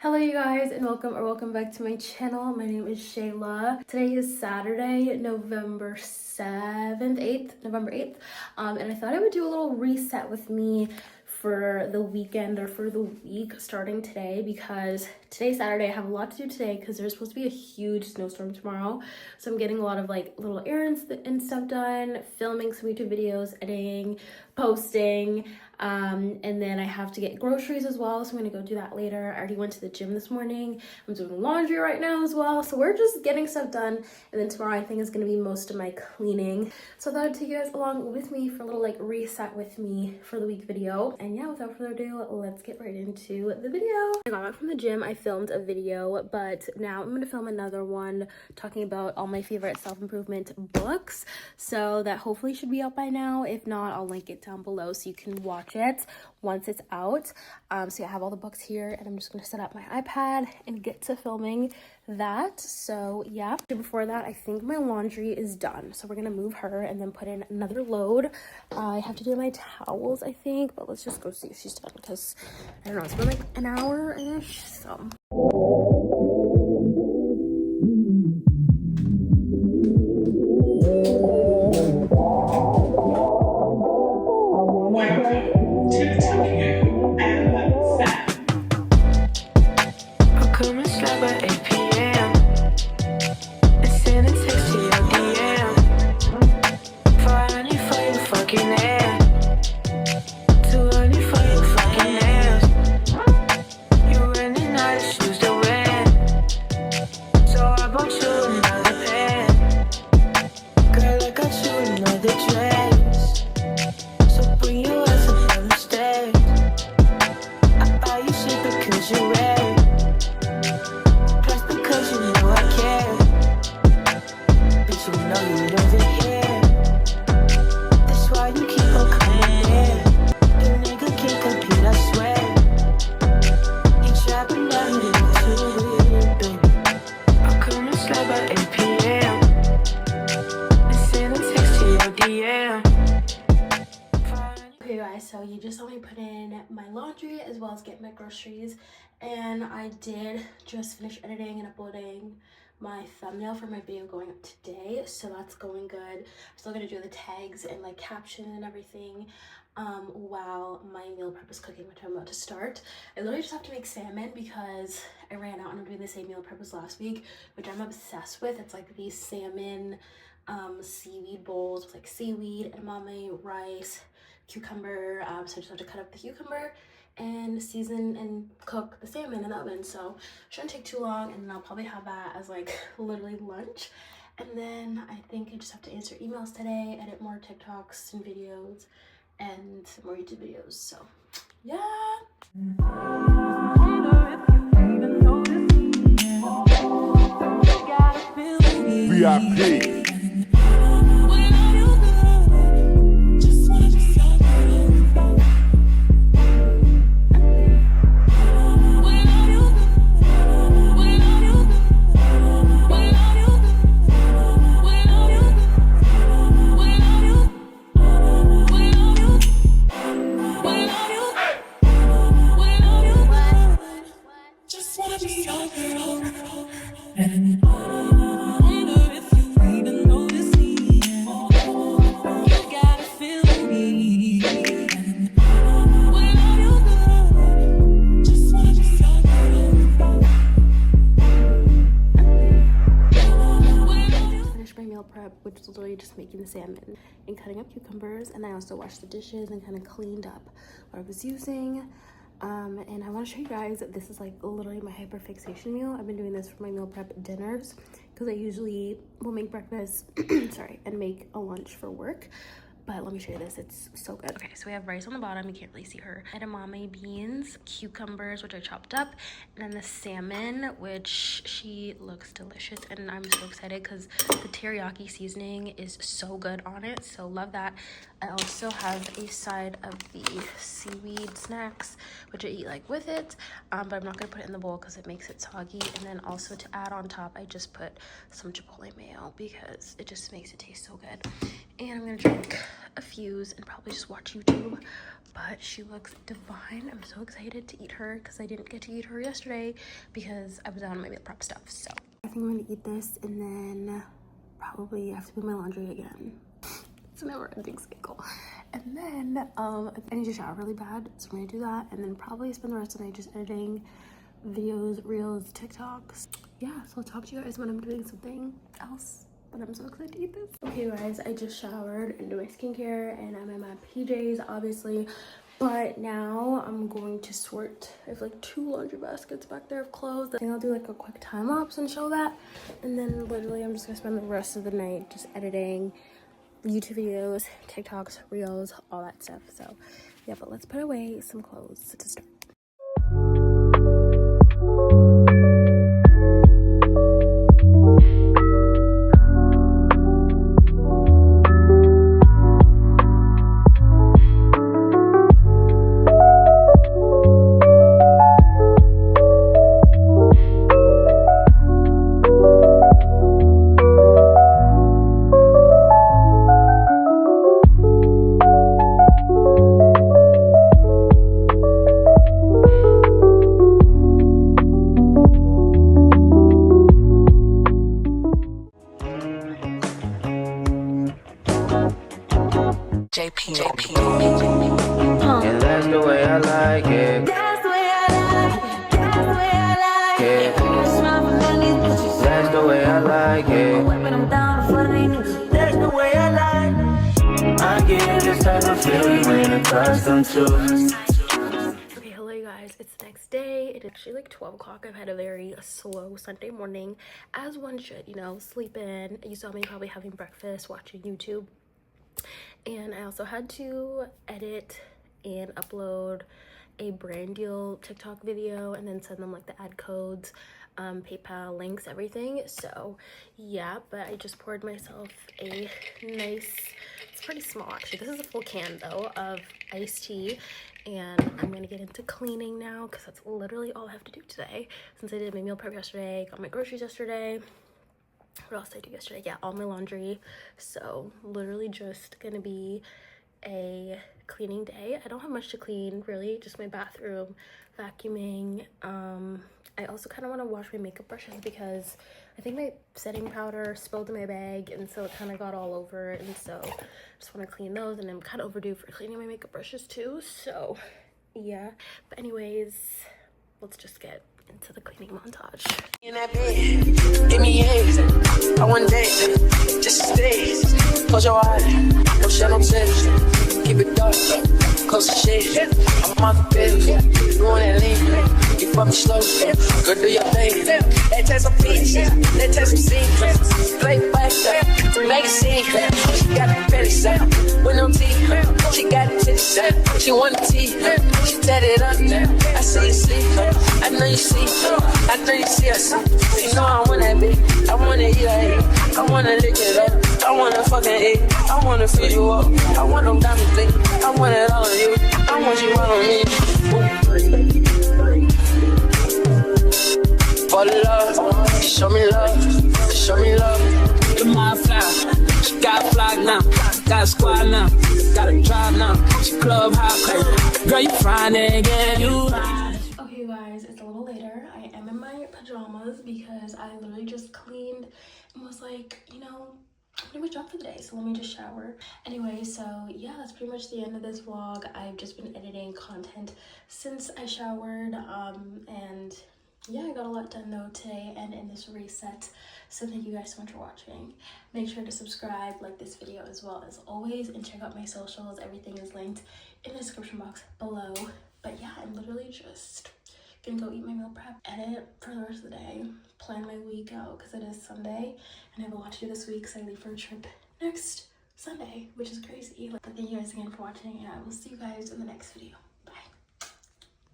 Hello you guys, and welcome back to my channel. My name is Shayla. Today is Saturday, November 8th. And I thought I would do a little reset with me for the weekend or for the week starting today, because today's Saturday. I have a lot to do today because there's supposed to be a huge snowstorm tomorrow. So I'm getting a lot of like little errands and stuff done, filming some YouTube videos, editing, posting, and then I have to get groceries as well, so I'm gonna go do that later. I already went to the gym this morning. I'm doing laundry right now as well, so we're just getting stuff done, and then tomorrow I think is gonna be most of my cleaning. So I thought I'd take you guys along with me for a little like reset with me for the week video. And yeah, without further ado, let's get right into the video. I got back from the gym. I filmed a video, but now I'm gonna film another one talking about all my favorite self-improvement books, so that hopefully should be out by now. If not, I'll link it down below so you can watch it once it's out. So yeah, I have all the books here, and I'm just gonna set up my iPad and get to filming that. So yeah, before that, I think my laundry is done, so we're gonna move her and then put in another load. I have to do my towels, I think, but let's just go see if she's done, because I don't know, it's been like an hour-ish. So so you just saw me put in my laundry as well as get my groceries, and I did just finish editing and uploading my thumbnail for my video going up today, so that's going good. I'm still gonna do the tags and like caption and everything while my meal prep is cooking, which I'm about to start. I literally just have to make salmon because I ran out and I'm doing the same meal prep as last week, which I'm obsessed with. It's like these salmon seaweed bowls with like seaweed, edamame, rice, cucumber. So I just have to cut up the cucumber and season and cook the salmon in the oven, so shouldn't take too long, and then I'll probably have that as like literally lunch. And then I think I just have to answer emails today, edit more TikToks and videos, and some more YouTube videos. So yeah. VIP. Prep, which was literally just making the salmon and cutting up cucumbers, and I also washed the dishes and kind of cleaned up what I was using. And I want to show you guys that this is like literally my hyperfixation meal. I've been doing this for my meal prep dinners because I usually will make breakfast sorry, and make a lunch for work. But let me show you this, it's so good. Okay, so we have rice on the bottom, you can't really see her, edamame beans, cucumbers, which I chopped up, and then the salmon, which she looks delicious, and I'm so excited because the teriyaki seasoning is so good on it, so love that. I also have a side of the seaweed snacks, which I eat like with it, but I'm not gonna put it in the bowl because it makes it soggy. And then also to add on top, I just put some chipotle mayo because it just makes it taste so good. and I'm gonna drink a Fuse and probably just watch YouTube. But she looks divine. I'm so excited to eat her because I didn't get to eat her yesterday because I was on my meal prep stuff. So I think I'm gonna eat this and then probably have to do my laundry again. It's a never-ending cycle. And then I need to shower really bad, so I'm gonna do that and then probably spend the rest of the night just editing videos, reels, TikToks. Yeah, so I'll talk to you guys when I'm doing something else. But I'm so excited to eat this. Okay guys, I just showered and did my skincare and I'm in my PJs obviously, but now I'm going to sort. I have like 2 laundry baskets back there of clothes. I think I'll do like a quick time lapse and show that, and then literally I'm just gonna spend the rest of the night just editing YouTube videos, TikToks, reels, all that stuff. So yeah, but let's put away some clothes to start. JP. And that's the way I like it. That's the way I like. That's the way I like it. Smile for none of these bitches. That's the way I like it. When I'm down for the That's the way I like. I get this type of feeling you ain't accustomed to. Okay, hello you guys, it's the next day. It's actually like 12 o'clock. I've had a very slow Sunday morning, as one should, you know, sleep in. You saw me probably having breakfast, watching YouTube. And I also had to edit and upload a brand deal TikTok video and then send them like the ad codes, PayPal links, everything. So yeah, but I just poured myself a nice, it's pretty small actually, this is a full can though of iced tea, and I'm gonna get into cleaning now because that's literally all I have to do today since I did my meal prep yesterday, got my groceries yesterday. What else did I do yesterday? Yeah, all my laundry. So literally just gonna be a cleaning day. I don't have much to clean really, just my bathroom, vacuuming. I also kind of want to wash my makeup brushes because I think my setting powder spilled in my bag and so it kind of got all over it, and so I just want to clean those, and I'm kind of overdue for cleaning my makeup brushes too. So yeah, but anyways, let's just get into the cleaning montage. In that bed, give me hands. I want that, just stay. Close your eyes, no shut no tears. Keep it dark, close the shade. I'm off the bed, you want that lean. You fuck me slow, go do your thing. Let's take some peace, let's take some scenes. Play back, make a scene. She got the belly sound, with no teeth. She got the titties, she want the teeth. She tat it up, I see you sleep. I know you see, I know you see us. You know I want that big, I wanna eat like I wanna lick it up, I wanna fucking eat, I wanna feed you up, I want them diamonds bling, I want it all on you, I want you all on me. For love, show me love, show me love. You're my flower, she got a flock now, got a squad now, got a drive now, she club hot, girl you fine again, you. Okay guys, it's a little later. I am in my pajamas because I literally just cleaned and was like, you know, I'm pretty much done for the day, so let me just shower. Anyway, so yeah, that's pretty much the end of this vlog. I've just been editing content since I showered, and yeah, I got a lot done though today and in this reset. So thank you guys so much for watching. Make sure to subscribe, like this video as well as always, and check out my socials. Everything is linked in the description box below. But yeah, I'm literally just gonna go eat my meal prep, edit for the rest of the day, plan my week out because it is Sunday and I have a lot to do this week because I leave for a trip next Sunday, which is crazy. But thank you guys again for watching, and I will see you guys in the next video.